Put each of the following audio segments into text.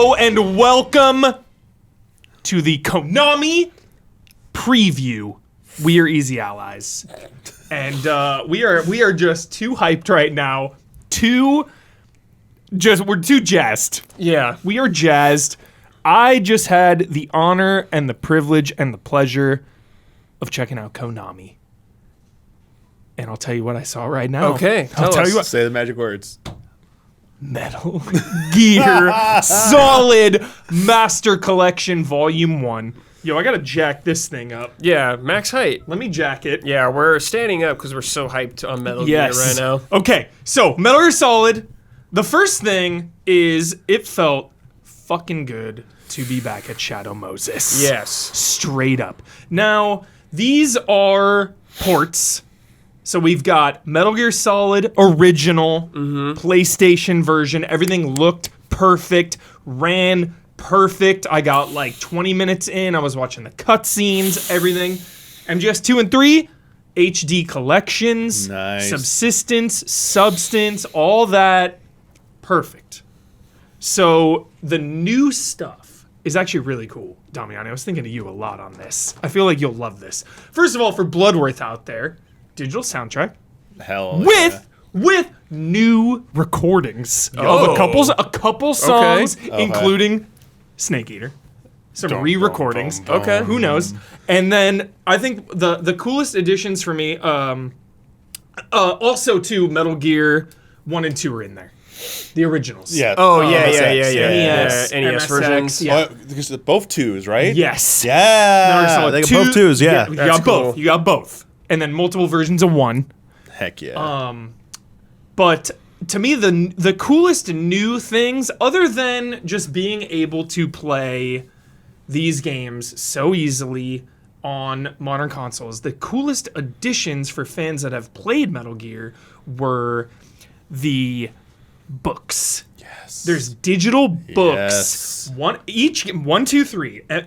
Hello and welcome to the Konami preview. We are Easy Allies, and we are just too hyped right now. We're too jazzed. Yeah, we are jazzed. I just had the honor and the privilege and the pleasure of checking out Konami, and I'll tell you what I saw right now. Okay, I'll tell you what. Say the magic words. Metal Gear Solid Master Collection Volume 1. Yo, I gotta jack this thing up. yeah, max height. Let me jack it. Yeah, we're standing up because we're so hyped on Metal Gear right now. Okay, so Metal Gear Solid. The first thing is it felt fucking good to be back at Shadow Moses. Yes. Straight up. Now, these are ports. So we've got Metal Gear Solid original, PlayStation version. Everything looked perfect, ran perfect. I got like 20 minutes in. I was watching the cutscenes, everything. MGS 2 and 3, HD collections, Nice. substance, all that. Perfect. So the new stuff is actually really cool. Damiani, I was thinking of you a lot on this. I feel like you'll love this. First of all, for Bloodworth out there, digital soundtrack Hell with new recordings Oh. of a couple songs, Okay. including Snake Eater. Some re-recordings. Okay. Who knows? And then I think the coolest additions for me, also to Metal Gear 1 and 2 are in there. The originals. Yeah. Oh, yeah. NES, NES versions. Yeah. Oh, because they're both twos, right? Yes. Yeah. They got both twos, yeah. You That's got both. cool. You got both. And then multiple versions of one. Heck yeah. But to me, the coolest new things, other than just being able to play these games so easily on modern consoles, the coolest additions for fans that have played Metal Gear were the books. Yes. There's digital books. Yes.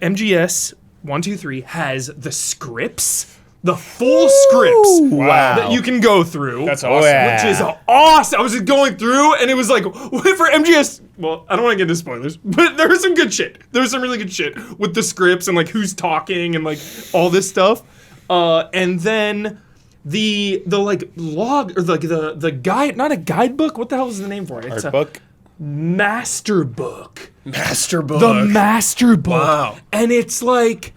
MGS 1, 2, 3 has the scripts. The full scripts Wow. that you can go through. That's Oh, awesome. yeah. Which is awesome. I was just going through, and it was like, for MGS, well, I don't want to get into spoilers, but there was some good shit. There was some really good shit with the scripts and, like, who's talking and, like, all this stuff. And then the like, log, or, like, the guide, not a guidebook. What the hell is the name for it? It's Art book. master book. Master book. The master book. Wow. And it's like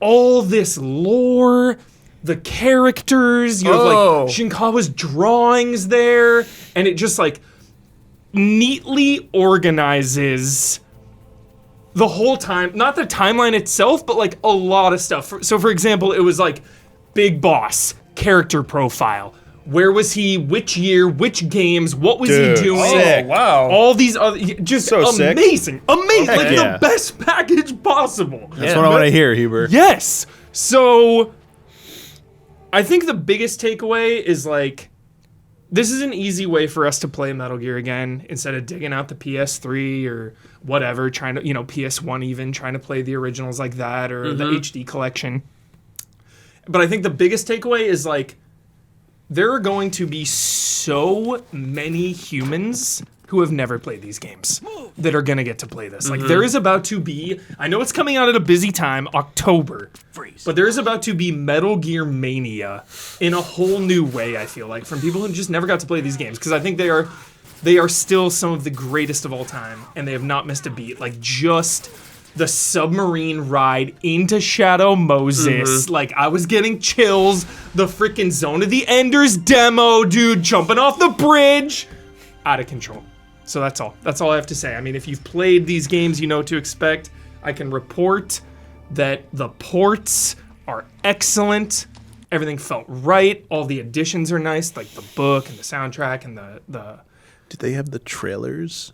all this lore, the characters, you have Oh. like Shinkawa's drawings there, and it just like neatly organizes the whole time, not the timeline itself, but like a lot of stuff. So for example, it was like Big Boss, character profile. Where was he? Which year? Which games? What was Dude, he doing? sick. Oh, wow. All these other, just So sick. amazing, like yeah. the best package possible. That's what I want to hear, Huber. Yes. So I think the biggest takeaway is like, this is an easy way for us to play Metal Gear again instead of digging out the PS3 or whatever, trying to, PS1 even, trying to play the originals like that or the HD collection. But I think the biggest takeaway is like, there are going to be so many humans who have never played these games that are going to get to play this. Like, there is about to be, I know it's coming out at a busy time, October, but there is about to be Metal Gear Mania in a whole new way, I feel like, from people who just never got to play these games. Because I think they are still some of the greatest of all time, and they have not missed a beat. Like, just the submarine ride into Shadow Moses. Like, I was getting chills. The freaking Zone of the Enders demo, dude, jumping off the bridge. Out of control. So that's all. That's all I have to say. I mean, if you've played these games, you know what to expect. I can report that the ports are excellent. Everything felt right. All the additions are nice, like the book and the soundtrack and the Did they have the trailers?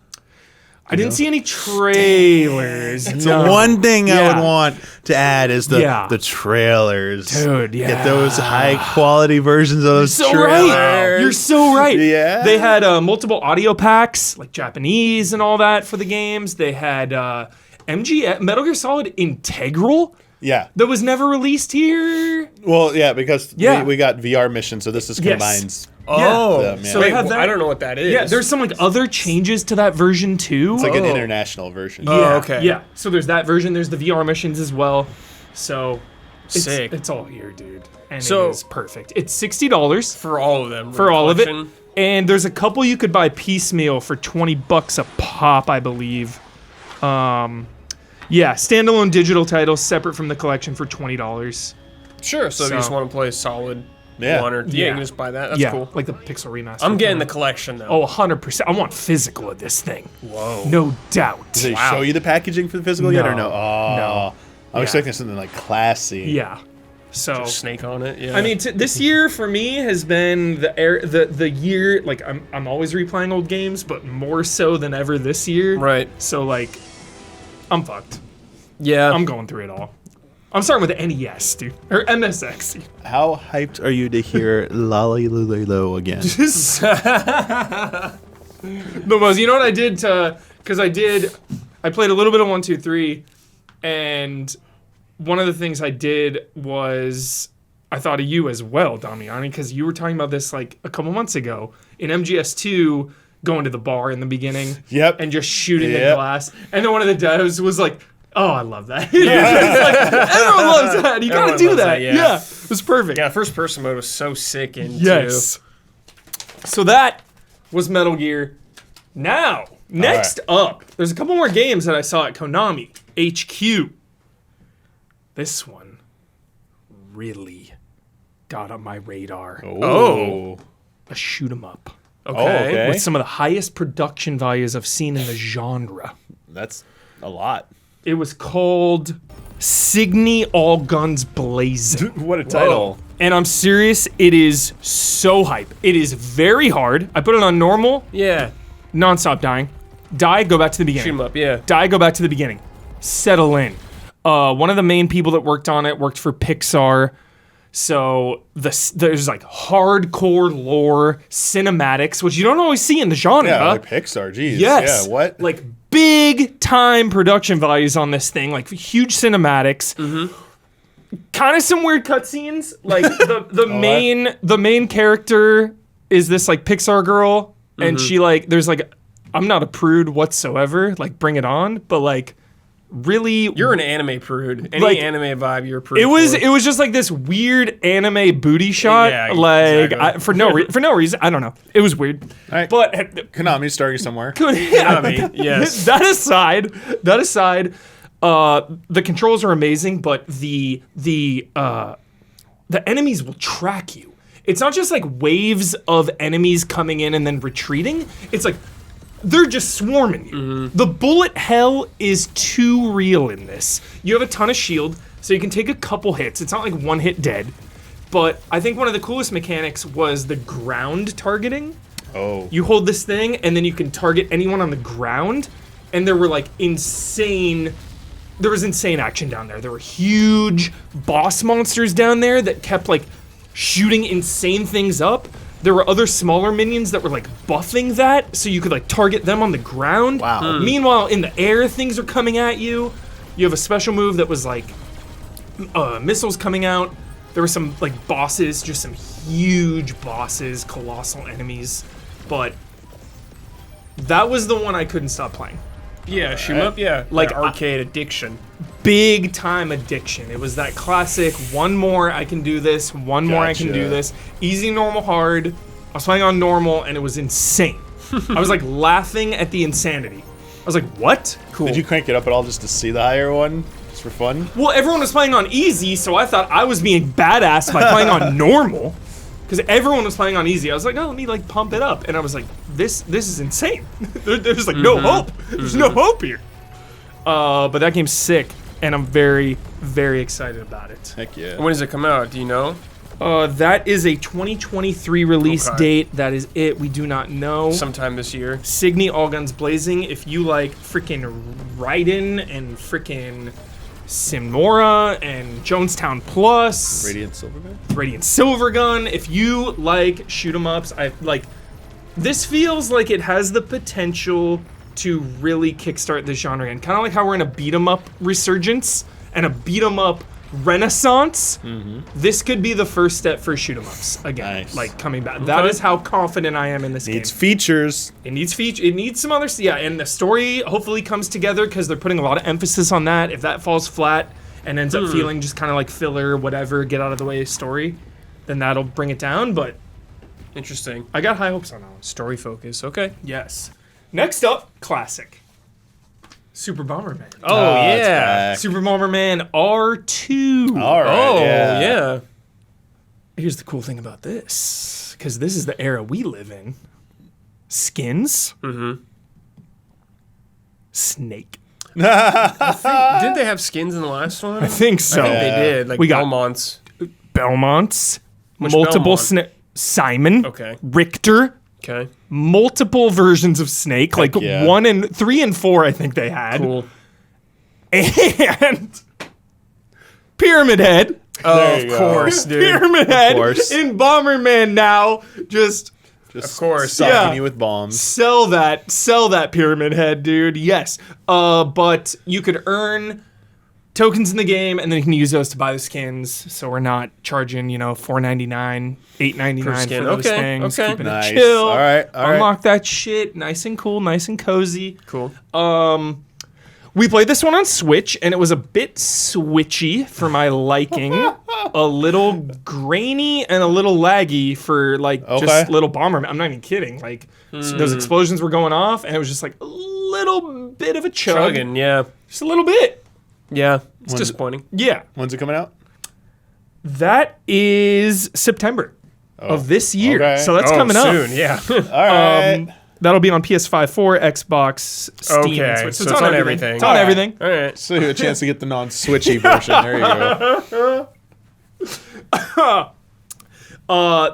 I didn't see any trailers. The one thing I would want to add is Yeah. the trailers. Dude, yeah. Get those high quality versions of those So trailers. right. You're so right. Yeah. They had multiple audio packs, like Japanese and all that for the games. They had MGS, Metal Gear Solid Integral Yeah. that was never released here. Well, yeah, because Yeah. we got VR missions, so this is Yes. combines. Oh, them, yeah. So they have that. I don't know what that is. Yeah, there's some like other changes to that version too. It's like an Oh. international version. yeah, okay. Yeah. So there's that version. There's the VR missions as well. So Sick. it's all here, dude. And So- it is perfect. It's $60 for all of them. for all of it. collection. And there's a couple you could buy piecemeal for $20 a pop, I believe. Yeah, standalone digital titles separate from the collection for $20. Sure. So if you just So- want to play a solid Yeah. one, or you can just buy that. That's yeah, cool. like the Pixel remaster. I'm getting the collection though. Oh, 100%. I want physical of this thing. Whoa. No doubt. Did they show you the packaging for the physical yet or no? No. Oh, No. I'm Yeah. expecting something like classy. Yeah. So Snake on it. Yeah. I mean, this year for me has been the year. Like I'm always replaying old games, but more so than ever this year. right. So like, I'm fucked. Yeah. I'm going through it all. I'm starting with the NES, dude, or MSX. How hyped are you to hear Lolly Lulilo again? The most. You know what I did to? Because I played a little bit of 1, 2, 3, and one of the things I did was I thought of you as well, Damiani, because you were talking about this like a couple months ago in MGS2, going to the bar in the beginning. Yep. And just shooting the Yep. glass. And then one of the devs was like, "Oh, I love that." Like, everyone loves that. You gotta Everyone do loves that. that, yeah. Yeah, it was perfect. yeah. First person mode was so sick in Yes. So that was Metal Gear. Now, next up, there's a couple more games that I saw at Konami HQ. This one really got on my radar. Oh. A shoot 'em up Okay. Oh, okay. with some of the highest production values I've seen in the genre. That's a lot. It was called Cygni All Guns Blazing. What a title. And I'm serious, it is so hype. It is very hard. I put it on normal, Yeah. non-stop dying. Die, go back to the beginning. Shoot 'em up. Yeah. Die, go back to the beginning. Settle in. One of the main people that worked on it worked for Pixar. So there's like hardcore lore, cinematics, which you don't always see in the genre. Yeah, like Pixar. Geez. Yes. Yeah, what? Like big time production values on this thing, like huge cinematics. Kind of some weird cutscenes. Like the main character is this like Pixar girl, and she like there's like I'm not a prude whatsoever. Like bring it on, but like really You're an anime prude. Any Like, anime vibe, you're a prude. it was for. it was just like this weird anime booty shot, Yeah, like exactly. for no reason. I don't know. It was weird, right. but Konami's starting somewhere. yeah, Konami, yes. that aside, the controls are amazing, but the enemies will track you. It's not just like waves of enemies coming in and then retreating. It's like they're just swarming you. The bullet hell is too real in this. You have a ton of shield, so you can take a couple hits. It's not like one hit dead. But I think one of the coolest mechanics was the ground targeting. Oh. You hold this thing, and then you can target anyone on the ground. And there were like insane action down there. There were huge boss monsters down there that kept like shooting insane things up. There were other smaller minions that were like buffing that, so you could like target them on the ground. Wow. Meanwhile, in the air, things are coming at you. You have a special move that was like missiles coming out. There were some like bosses, just some huge bosses, colossal enemies. But that was the one I couldn't stop playing. Yeah, shoot 'em up. Yeah, Like, like arcade addiction. Big time addiction. It was that classic, one more I can do this, one more I can Gotcha. do this. Easy, normal, hard. I was playing on normal and it was insane. I was like laughing at the insanity. I was like, what? Cool. Did you crank it up at all just to see the higher one? Just for fun? Well, everyone was playing on easy, so I thought I was being badass by playing on normal. Because everyone was playing on easy. I was like, oh, let me like pump it up. And I was like, this is insane. There's like no hope. There's no hope here. But that game's sick, and I'm very, very excited about it. Heck yeah. When does it come out? Do you know? That is a 2023 release Okay. date. That is it. We do not know. Sometime this year. Cygni All Guns Blazing. If you like freaking Raiden and freaking Simora and Jonestown Plus, Radiant Silverman? Radiant Silvergun. If you like shoot 'em ups, I like. This feels like it has the potential to really kickstart this genre again. Kind of like how we're in a beat 'em up resurgence and a beat 'em up renaissance, this could be the first step for shoot 'em ups again. Nice. Like coming back. That is how confident I am in this Needs game. features. It needs It needs some other. Yeah, and the story hopefully comes together because they're putting a lot of emphasis on that. If that falls flat and ends up feeling just kind of like filler, whatever, get out of the way story, then that'll bring it down. But Interesting. I got high hopes on that one. Story focus. Okay. Yes. Next up, classic. Super Bomberman. Oh, it's yeah. back. Super Bomberman R2. All right. Oh, yeah. yeah. Here's the cool thing about this, because this is the era we live in. Skins. Mm-hmm. Snake. Didn't they have skins in the last one? I think so. I think they did. Like We got- Belmont's. Belmont's. Which multiple Belmont? Simon. Okay. Richter. Okay. Multiple versions of Snake. Like yeah. 1 and 3 and 4, I think they had. Cool. And Pyramid Head. Oh, There of you go. course, dude. Pyramid Head course. in Bomberman now. Just Just Of course. sucking Yeah. you with bombs. sell that Pyramid Head, dude. Yes. But you could earn tokens in the game, and then you can use those to buy the skins. So we're not charging, $4.99, $8.99 Per skin. for those Okay, things. okay. Keeping Nice. it chill. All right, all right. Unlock that shit. Nice and cool. Nice and cozy. Cool. We played this one on Switch, and it was a bit switchy for my liking. A little grainy and a little laggy for Okay. just little Bomberman. I'm not even kidding. Like those explosions were going off, and it was just like a little bit of a chug. Chugging, yeah. Just a little bit. Yeah. It's disappointing. Yeah. When's it coming out? That is September of this year. okay. So that's coming up. soon, yeah. All right. That'll be on PS5, 4, Xbox, Steam, and Okay, Switch. so it's on everything. It's on everything. All right. So you have a chance to get the non-switchy version. There you go.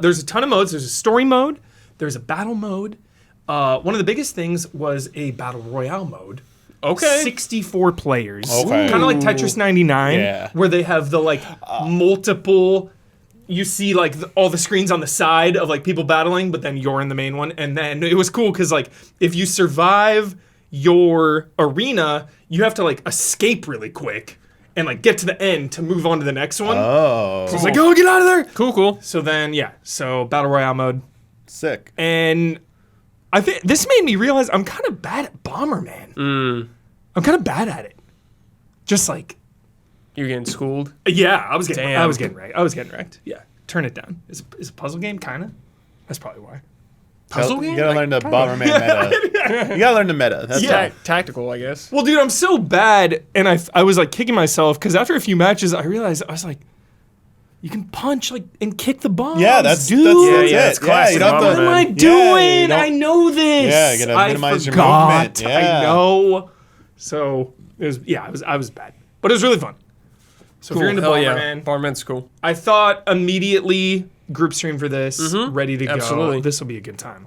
There's a ton of modes. There's a story mode. There's a battle mode. One of the biggest things was a battle royale mode. Okay. 64 players. Okay. Kind of like Tetris 99, Yeah. where they have the multiple. You see all the screens on the side of people battling, but then you're in the main one. And then it was cool because if you survive your arena, you have to escape really quick and get to the end to move on to the next one. Oh, So it's oh, get out of there. Cool. So then, so battle royale mode. sick. And I think this made me realize I'm kind of bad at Bomberman. I'm kind of bad at it. Just You're getting schooled. I was getting Damn. I was getting wrecked. Yeah. Turn it down. Is a puzzle game kind of? That's probably why. Puzzle You game? gotta learn the Bomberman meta. You gotta learn the meta. That's Yeah. Tactical, I guess. Well, dude, I'm so bad and I was kicking myself cuz after a few matches I realized I was you can punch and kick the bombs. Yeah, that's dude. that's Yeah, it. it's classic you don't have What am to, Bomberman. I Yeah, you doing? don't- I know this. Yeah, you gotta I minimize your forgot. movement. Yeah. I know. So it was I was bad, but it was really fun. So if you're into Hell Bomberman, yeah. Bomberman's cool. I thought immediately group stream for this, ready to go. Absolutely. This will be a good time.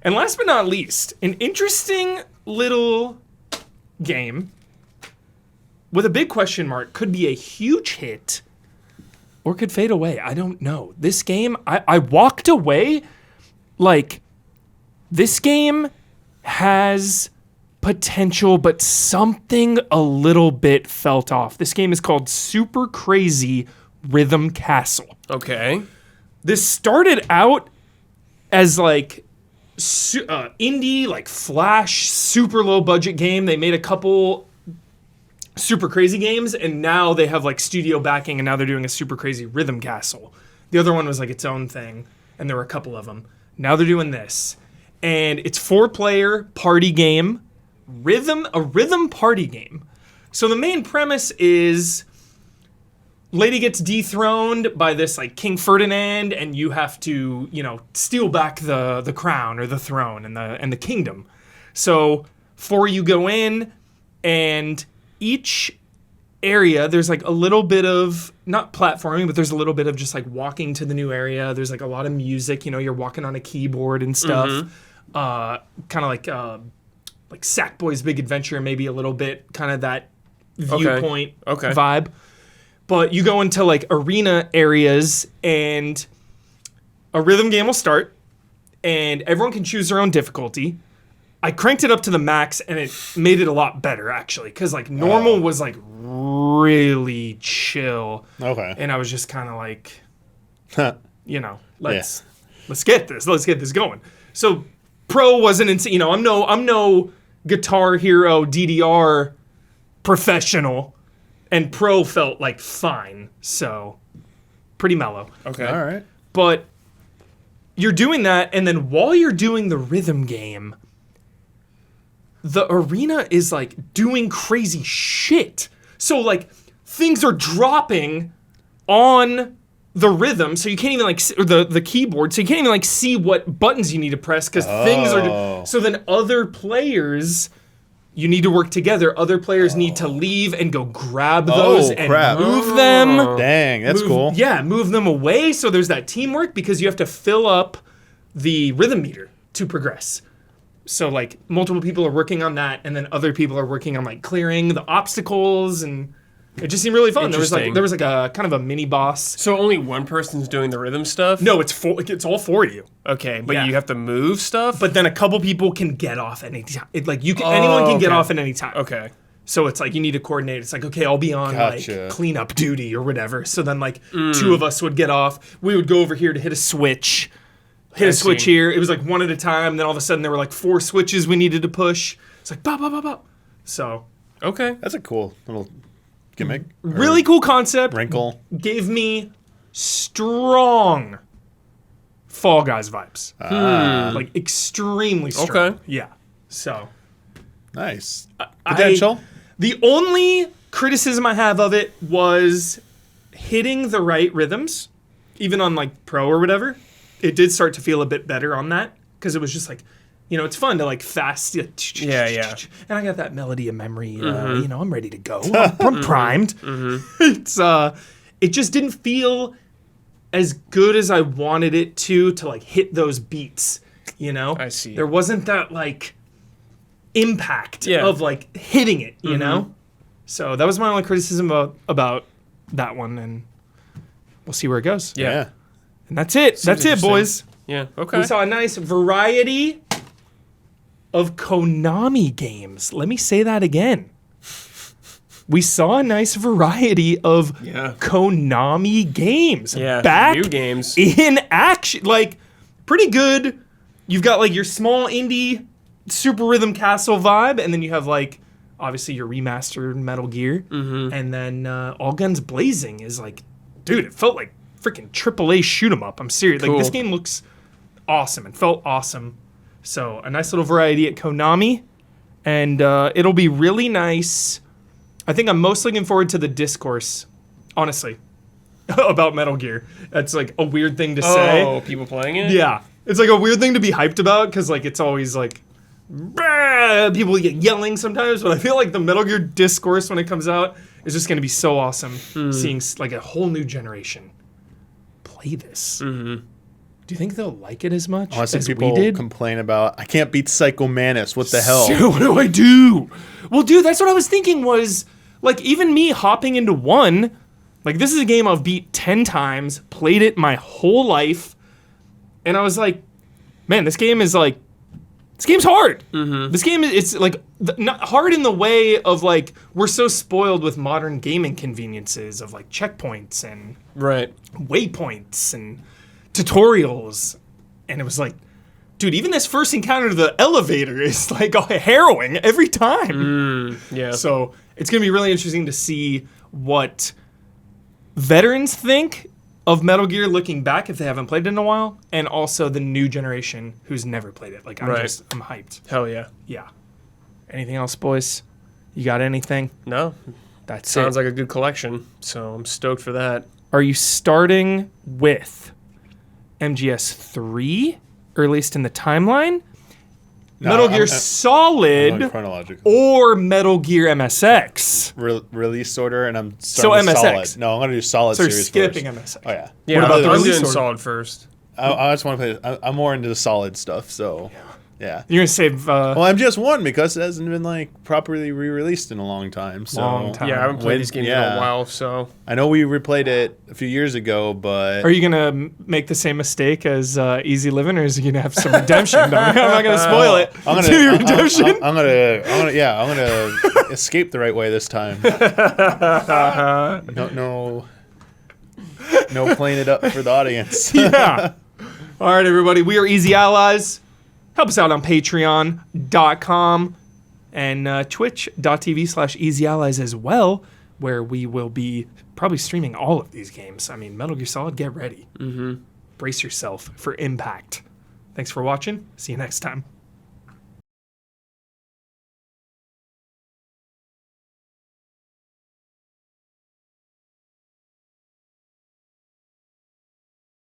And last but not least, an interesting little game with a big question mark. Could be a huge hit or could fade away. I don't know. This game, I walked away this game has potential, but something a little bit felt off. This game is called Super Crazy Rhythm Castle. Okay. This started out as indie, Flash, super low budget game. They made a couple Super Crazy games, and now they have studio backing, and now they're doing a Super Crazy Rhythm Castle. The other one was its own thing, and there were a couple of them. Now they're doing this, and it's 4-player party game, a rhythm party game. So the main premise is lady gets dethroned by this King Ferdinand, and you have to steal back the crown or the throne and the kingdom. So 4 you go in, and each area there's a little bit of not platforming, but there's a little bit of just walking to the new area. There's a lot of music. You're walking on a keyboard and stuff. Kind of like Sackboy's Big Adventure, maybe a little bit kind of that viewpoint vibe. But you go into arena areas, and a rhythm game will start, and everyone can choose their own difficulty. I cranked it up to the max, and it made it a lot better, actually. Because, like, normal was, like, really chill. Okay. And I was just kind of like, you know, let's get this going. So Pro wasn't insane. You know, I'm no Guitar Hero DDR professional, and Pro felt like fine. So pretty mellow. Okay. All right. But you're doing that, and then while you're doing the rhythm game, the arena is like doing crazy shit. So like things are dropping on the rhythm, so you can't even like or the keyboard, so you can't even like see what buttons you need to press because things are. So then other players, you need to work together. Other players need to leave and go grab those and move them. Dang, that's cool. Yeah, move them away. So there's that teamwork because you have to fill up the rhythm meter to progress. So like multiple people are working on that, and then other people are working on like clearing the obstacles, and it just seemed really fun. There was like a kind of a mini boss. So only one person's doing the rhythm stuff? No, it's all for you. Okay, but you have to move stuff? But then a couple people can get off at any time. Anyone can get off at any time. Okay. So it's like you need to coordinate. It's like, okay, I'll be on like cleanup duty or whatever. So then like two of us would get off. We would go over here to hit a switch. Here. It was like one at a time. Then all of a sudden there were like 4 switches we needed to push. It's like bop, bop, bop, bop. So okay, that's a cool little gimmick. Really cool concept. Wrinkle. Gave me strong Fall Guys vibes. Like extremely strong. Okay. Yeah. So nice. Potential. The only criticism I have of it was hitting the right rhythms, even on like Pro or whatever. It did start to feel a bit better on that because it was just like, you know, it's fun to like fast. Yeah. And I got that melody of memory. You know, I'm ready to go. I'm primed. It's it just didn't feel as good as I wanted it to like hit those beats. You know, I see. There wasn't that like impact of like hitting it. You know, so that was my only criticism about that one, and we'll see where it goes. Yeah. And that's it. That's it, boys. Yeah, okay. We saw a nice variety of Konami games. Let me say that again. We saw a nice variety of Konami games. Yeah, back new games. in action. Like, pretty good. You've got, like, your small indie Super Rhythm Castle vibe, and then you have, like, obviously your remastered Metal Gear. And then All Guns Blazing is, like, dude, it felt like freaking AAA shoot 'em up. I'm serious. Cool. Like, this game looks awesome and felt awesome. So a nice little variety at Konami, and it'll be really nice. I think I'm most looking forward to the discourse, honestly, about Metal Gear. That's like a weird thing to say. Oh, people playing it? Yeah, it's like a weird thing to be hyped about because like it's always like people get yelling sometimes, but I feel like the Metal Gear discourse when it comes out is just going to be so awesome. Seeing like a whole new generation play this. Do you think they'll like it as much Honestly, as people we did? complain about, I can't beat Psycho Manus. What the hell? So what do I do? Well, dude, that's what I was thinking was, like, even me hopping into one, like, this is a game I've beat 10 times, played it my whole life, and I was like, man, this game's hard. This game is, it's, like, not hard in the way of, like, we're so spoiled with modern gaming conveniences of, like, checkpoints and waypoints and tutorials, and it was like, dude, even this first encounter to the elevator is like harrowing every time. So it's gonna be really interesting to see what veterans think of Metal Gear looking back if they haven't played it in a while, and also the new generation who's never played it. Like I'm hyped. Hell yeah. Yeah. Anything else, boys? You got anything? No. That's Sounds like a good collection, so I'm stoked for that. Are you starting with MGS3, or at least in the timeline? No, Metal Gear Solid I'm chronological. or Metal Gear MSX? Release order, and I'm starting with MSX. Solid. No, I'm going to do Solid So you're series skipping first. MSX. Oh, yeah. Yeah, What about the I'm release doing order? Solid first. I just want to play. I'm more into the Solid stuff, so. Yeah. You're gonna save. Well, MGS1 because it hasn't been like properly re-released in a long time. So Long time. Yeah, I haven't played these games in yeah. a while, so I know we replayed it a few years ago, but Are you gonna make the same mistake as Easy Living, or is it gonna have some redemption? I'm not gonna spoil it. I'm It's gonna be redemption. I'm gonna escape the right way this time. No playing it up for the audience. Yeah. All right, everybody. We are Easy Allies. Help us out on patreon.com and twitch.tv/Easy Allies as well, where we will be probably streaming all of these games. I mean, Metal Gear Solid, get ready. Brace yourself for impact. Thanks for watching. See you next time.